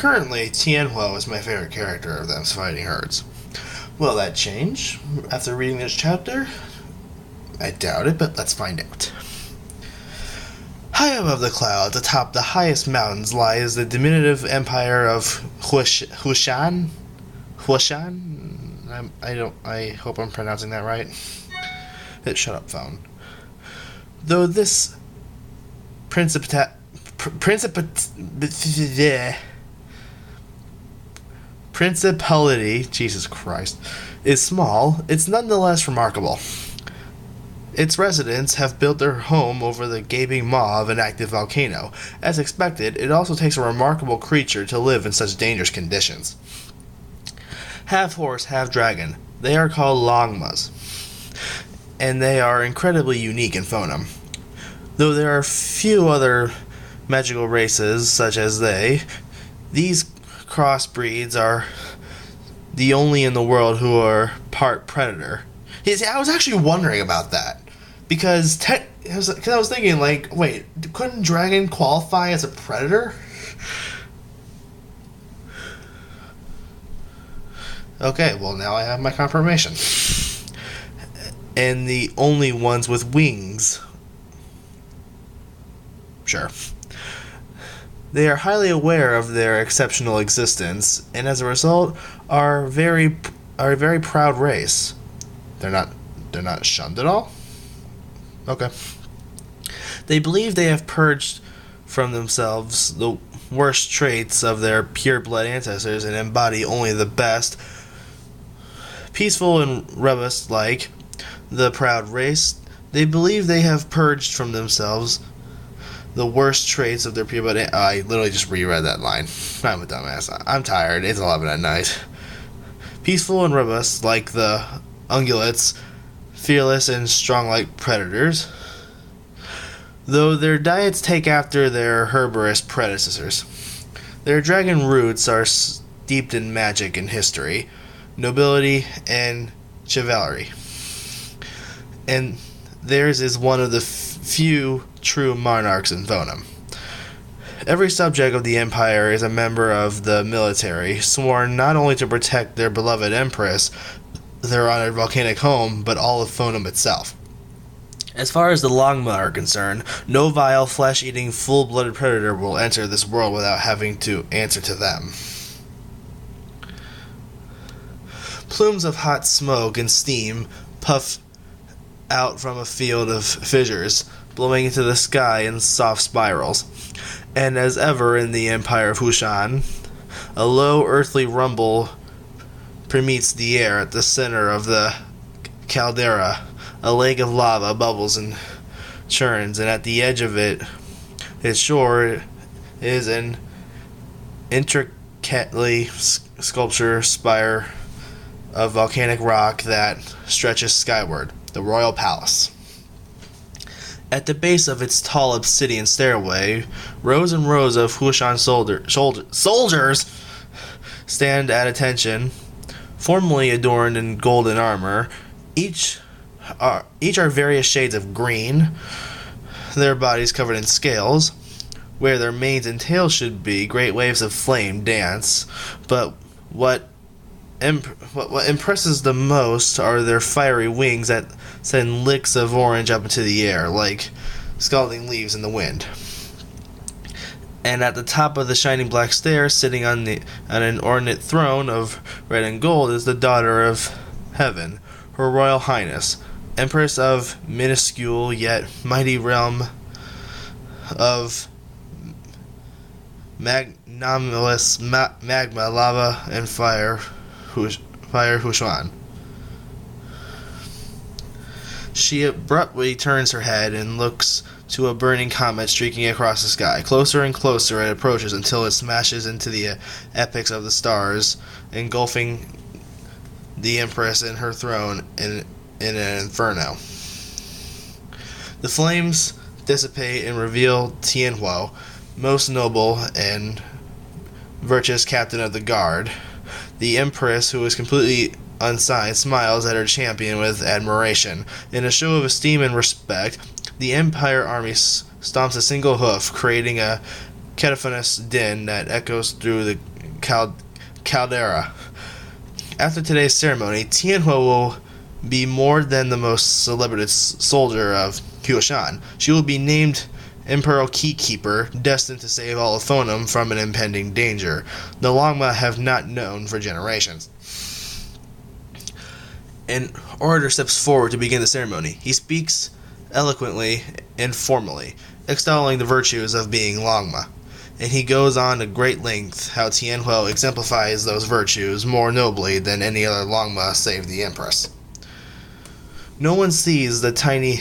currently, Tianhuo is my favorite character of them's fighting herds. Will that change after reading this chapter? I doubt it, but let's find out. High above the clouds, atop the highest mountains, lies the diminutive empire of Hushan? Hushan? I hope I'm pronouncing that right. Shut up, phone. Though this principality, Jesus Christ, is small, it's nonetheless remarkable. Its residents have built their home over the gaping maw of an active volcano. As expected, it also takes a remarkable creature to live in such dangerous conditions. Half horse, half dragon. They are called Longmas, and they are incredibly unique in phoneme. Though there are few other magical races such as these crossbreeds are the only in the world who are part predator. I was actually wondering about that. Because I was thinking, like, wait, couldn't dragon qualify as a predator? Okay, well, now I have my confirmation. And the only ones with wings. Sure. They are highly aware of their exceptional existence, and as a result, are a very proud race. They're not shunned at all? Okay. They believe they have purged from themselves the worst traits of their pure-blood ancestors and embody only the best. Peaceful and robust like the proud race, they believe they have purged from themselves the worst traits of their pure-blood I literally just reread that line. I'm a dumbass. I'm tired. It's 11 at night. Peaceful and robust like the ungulates, fearless and strong like predators, though their diets take after their herbivorous predecessors. Their dragon roots are steeped in magic and history, nobility and chivalry, and theirs is one of the few true monarchs in phoneme. Every subject of the empire is a member of the military, sworn not only to protect their beloved empress, their honored volcanic home, but all of phoneme itself. As far as the Longma are concerned, no vile, flesh-eating, full-blooded predator will enter this world without having to answer to them. Plumes of hot smoke and steam puff out from a field of fissures, blowing into the sky in soft spirals. And as ever in the empire of Hushan, a low earthly rumble permeates the air at the center of the caldera. A lake of lava bubbles and churns, and at the edge of its shore is an intricately sculptured spire of volcanic rock that stretches skyward, the royal palace. At the base of its tall obsidian stairway, rows and rows of Hushan soldiers stand at attention, formally adorned in golden armor. Each are various shades of green, their bodies covered in scales. Where their manes and tails should be, great waves of flame dance. But what impresses the most are their fiery wings that send licks of orange up into the air, like scalding leaves in the wind. And at the top of the shining black stair, sitting on an ornate throne of red and gold, is the daughter of heaven, Her Royal Highness, Empress of minuscule yet mighty realm of magnanimous magma, lava, and fire Hushan. She abruptly turns her head and looks to a burning comet streaking across the sky. Closer and closer it approaches until it smashes into the apex of the stars, engulfing the Empress and her throne in an inferno. The flames dissipate and reveal Tianhuo, most noble and virtuous captain of the guard. The Empress, who is completely unsigned, smiles at her champion with admiration. In a show of esteem and respect, the Empire army stomps a single hoof, creating a cacophonous din that echoes through the caldera. After today's ceremony, Tianhua will be more than the most celebrated soldier of Huashan. She will be named Imperial Keykeeper, destined to save all of Phonem from an impending danger the Longma have not known for generations. An orator steps forward to begin the ceremony. He speaks eloquently and formally, extolling the virtues of being Longma, and he goes on to great length how Tianhua exemplifies those virtues more nobly than any other Longma save the Empress. No one sees the tiny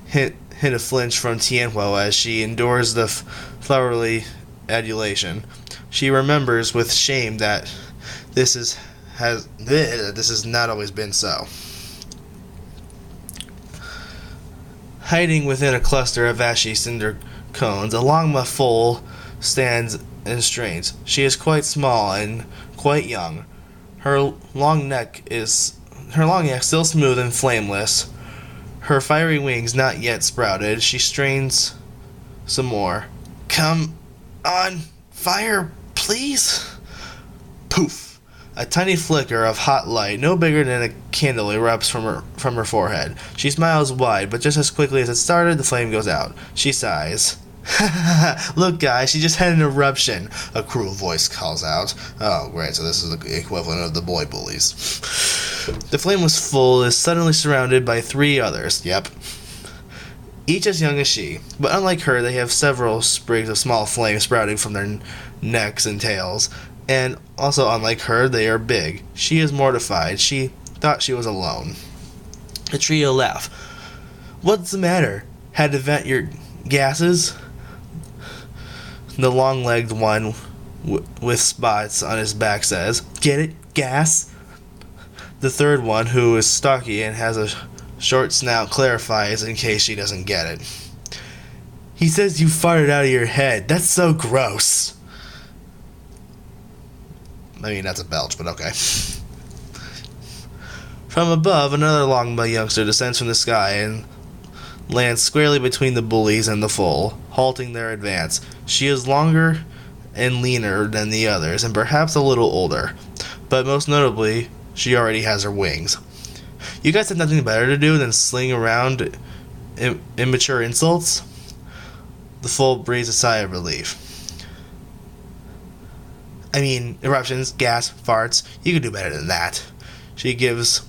hint of flinch from Tianhua as she endures the flowery adulation. She remembers with shame that this has not always been so. Hiding within a cluster of ashy cinder cones, a Longma foal stands and strains. She is quite small and quite young. Her long neck still smooth and flameless. Her fiery wings not yet sprouted. She strains some more. Come on, fire, please. Poof! A tiny flicker of hot light, no bigger than a candle, erupts from her forehead. She smiles wide, but just as quickly as it started, the flame goes out. She sighs. Look, guys, she just had an eruption, a cruel voice calls out. Oh, great, so this is the equivalent of the boy bullies. The flame was full, is suddenly surrounded by 3 others. Yep. Each as young as she, but unlike her, they have several sprigs of small flame sprouting from their necks and tails, and also unlike her, they are big. She is mortified. She thought she was alone. The trio laugh. What's the matter? Had to vent your gases? The long-legged one with spots on his back says, Get it? Gas? The third one, who is stocky and has a short snout, clarifies in case she doesn't get it. He says you farted out of your head. That's so gross. I mean, that's a belch, but okay. From above, another Longma youngster descends from the sky and lands squarely between the bullies and the foal, halting their advance. She is longer and leaner than the others, and perhaps a little older, but most notably, she already has her wings. You guys have nothing better to do than sling around immature insults? The foal breathes a sigh of relief. I mean, eruptions, gas, farts, you could do better than that. She gives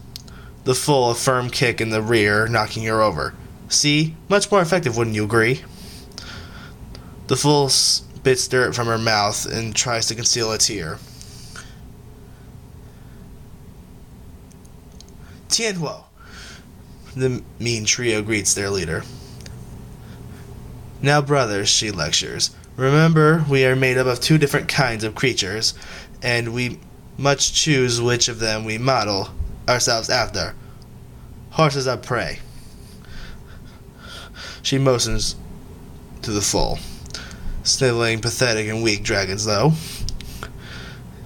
the foal a firm kick in the rear, knocking her over. See? Much more effective, wouldn't you agree? The foal spits dirt from her mouth and tries to conceal a tear. Tianhua, the mean trio greets their leader. Now, brothers, she lectures, remember we are made up of 2 different kinds of creatures, and we must choose which of them we model ourselves after. Horses are prey. She motions to the foal, sniveling, pathetic, and weak dragons, though.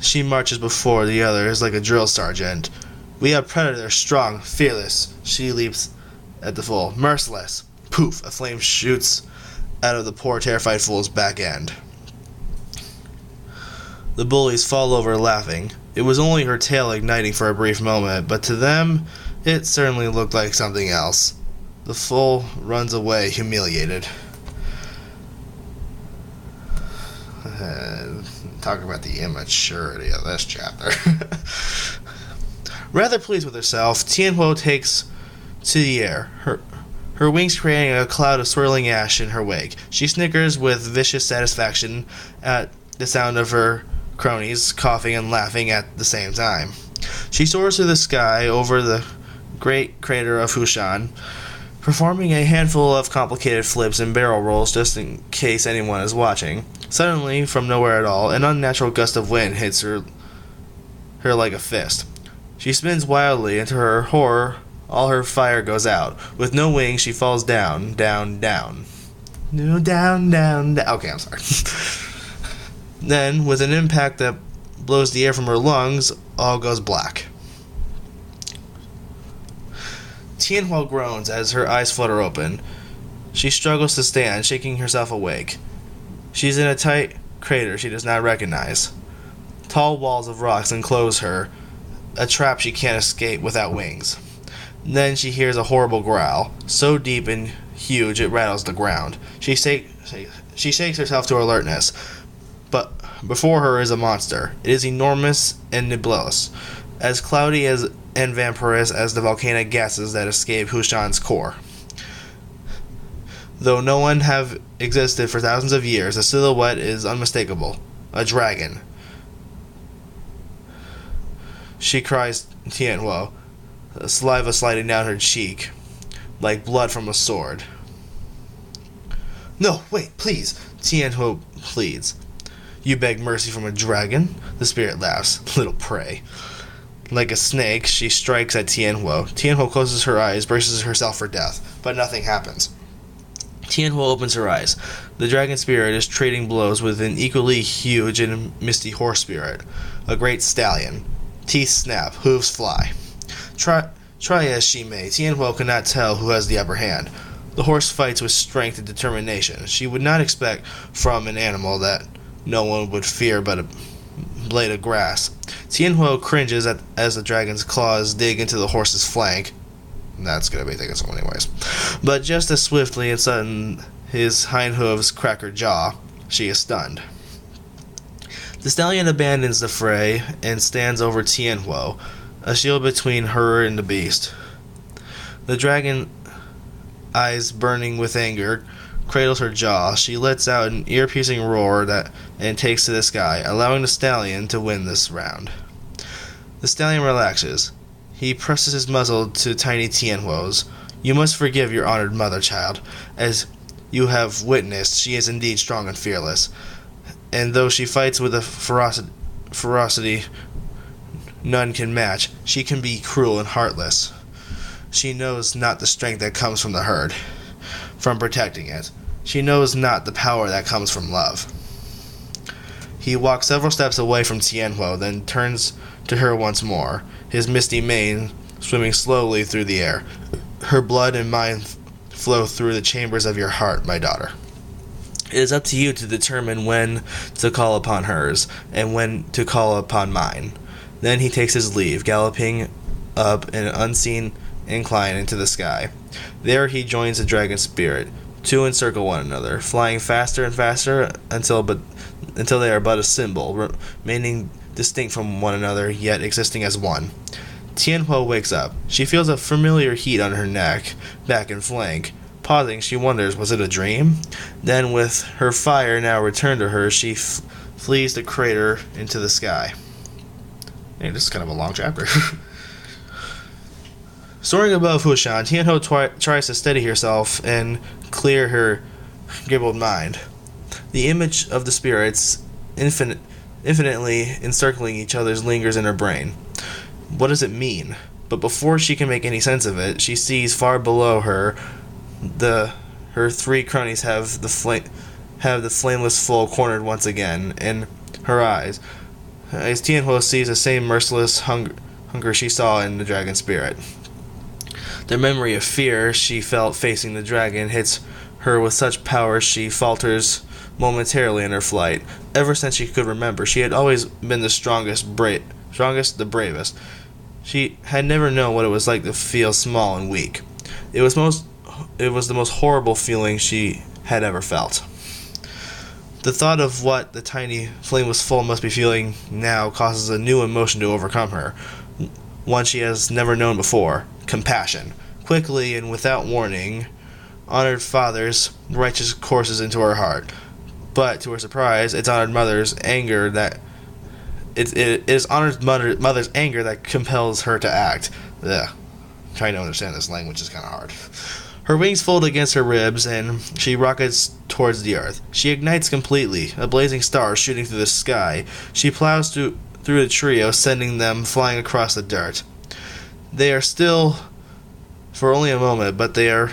She marches before the others like a drill sergeant. We are predators, strong, fearless. She leaps at the foal, merciless. Poof! A flame shoots out of the poor, terrified fool's back end. The bullies fall over laughing. It was only her tail igniting for a brief moment, but to them, it certainly looked like something else. The foal runs away, humiliated. Talk about the immaturity of this chapter. Rather pleased with herself, Tianhua takes to the air, her wings creating a cloud of swirling ash in her wake. She snickers with vicious satisfaction at the sound of her cronies coughing and laughing at the same time. She soars through the sky over the great crater of Huashan, performing a handful of complicated flips and barrel rolls just in case anyone is watching. Suddenly, from nowhere at all, an unnatural gust of wind hits her like a fist. She spins wildly, and to her horror, all her fire goes out. With no wings, she falls down, down, down. No, down, down, down. Okay, I'm sorry. Then, with an impact that blows the air from her lungs, all goes black. Tianhua groans as her eyes flutter open. She struggles to stand, shaking herself awake. She's in a tight crater she does not recognize. Tall walls of rocks enclose her, a trap she can't escape without wings. Then she hears a horrible growl, so deep and huge it rattles the ground. She shakes herself to alertness, but before her is a monster. It is enormous and nebulous, as cloudy and vaporous as the volcanic gases that escape Hushan's core. Though no one have existed for thousands of years, the silhouette is unmistakable. A dragon. She cries Tianhuo, saliva sliding down her cheek, like blood from a sword. No, wait, please, Tianhuo pleads. You beg mercy from a dragon? The spirit laughs. Little prey. Like a snake, she strikes at Tianhuo. Tianhuo closes her eyes, braces herself for death, but nothing happens. Tianhuo opens her eyes. The dragon spirit is trading blows with an equally huge and misty horse spirit, a great stallion. Teeth snap, hooves fly. Try as she may, Tianhuo cannot tell who has the upper hand. The horse fights with strength and determination. She would not expect from an animal that no one would fear but a blade of grass. Tianhuo cringes as the dragon's claws dig into the horse's flank. That's going to be taking so anyways. But just as swiftly and sudden his hind hooves crack her jaw, she is stunned. The stallion abandons the fray and stands over Tianhuo, a shield between her and the beast. The dragon, eyes burning with anger, cradles her jaw. She lets out an ear-piercing roar and takes to the sky, allowing the stallion to win this round. The stallion relaxes. He presses his muzzle to tiny Tianhuo's. You must forgive your honored mother, child. As you have witnessed, she is indeed strong and fearless. And though she fights with a ferocity none can match, she can be cruel and heartless. She knows not the strength that comes from the herd, from protecting it. She knows not the power that comes from love. He walks several steps away from Tianhuo, then turns to her once more, his misty mane swimming slowly through the air. Her blood and mine flow through the chambers of your heart, my daughter. It is up to you to determine when to call upon hers, and when to call upon mine. Then he takes his leave, galloping up an unseen incline into the sky. There he joins the dragon spirit. Two encircle one another, flying faster and faster until they are but a symbol, remaining distinct from one another, yet existing as one. Tianhuo wakes up. She feels a familiar heat on her neck, back, and flank. Pausing, she wonders, was it a dream? Then, with her fire now returned to her, she flees the crater into the sky. Hey, this is kind of a long chapter. Soaring above Hushan, Tianhuo tries to steady herself and clear her gibbled mind. The image of the spirits infinitely encircling each other lingers in her brain. What does it mean? But before she can make any sense of it, she sees far below her her three cronies have the flameless foal cornered once again in her eyes, as Tianhuo sees the same merciless hunger she saw in the dragon spirit. The memory of fear she felt facing the dragon hits her with such power she falters momentarily in her flight. Ever since she could remember, she had always been the strongest, the bravest. She had never known what it was like to feel small and weak. It was the most horrible feeling she had ever felt. The thought of what the tiny flameless foal must be feeling now causes a new emotion to overcome her, one she has never known before: compassion. Quickly and without warning, honored father's righteous courses into her heart. But to her surprise, it's honored mother's anger that it is honored mother's anger that compels her to act. Ugh. Trying to understand this language is kind of hard. Her wings fold against her ribs, and she rockets towards the earth. She ignites completely, a blazing star shooting through the sky. She plows through the trio, sending them flying across the dirt. They are still for only a moment, but they are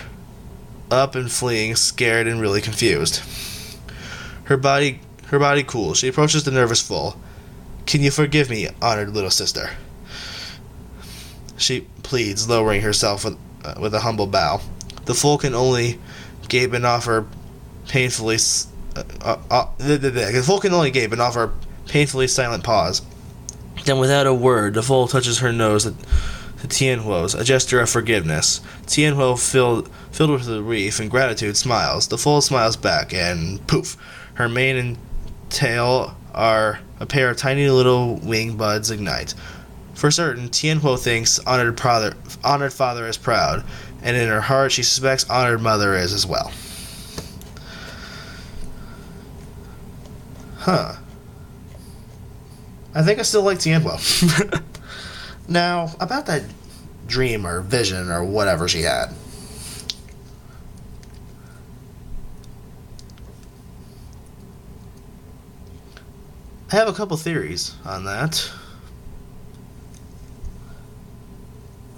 up and fleeing, scared and really confused. Her body cools. She approaches the nervous foal. Can you forgive me, honored little sister? She pleads, lowering herself with a humble bow. The foal can only gape and offer painfully silent pause. Then, without a word, the foal touches her nose to Tianhuo's, a gesture of forgiveness. Tianhuo, filled with relief and gratitude, smiles. The foal smiles back, and poof! Her mane and tail are a pair of tiny little wing buds ignite. For certain, Tianhuo thinks honored father is proud, and in her heart she suspects honored mother is as well. Huh. I think I still like Tianhuo. Now, about that dream or vision or whatever she had. I have a couple theories on that.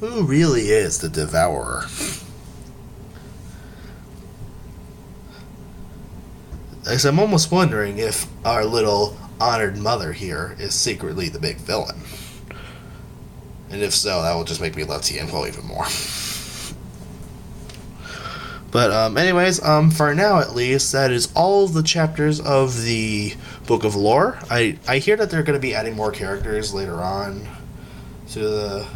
Who really is the Devourer? Because I'm almost wondering if our little honored mother here is secretly the big villain. And if so, that will just make me love Tianhuo even more. But anyways, for now at least, that is all the chapters of the Book of Lore. I hear that they're going to be adding more characters later on to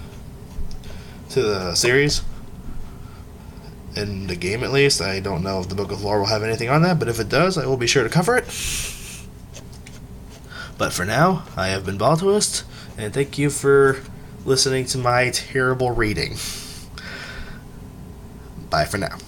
the series. In the game at least. I don't know if the Book of Lore will have anything on that, but if it does, I will be sure to cover it. But for now, I have been Baltoist, and thank you for listening to my terrible reading. Bye for now.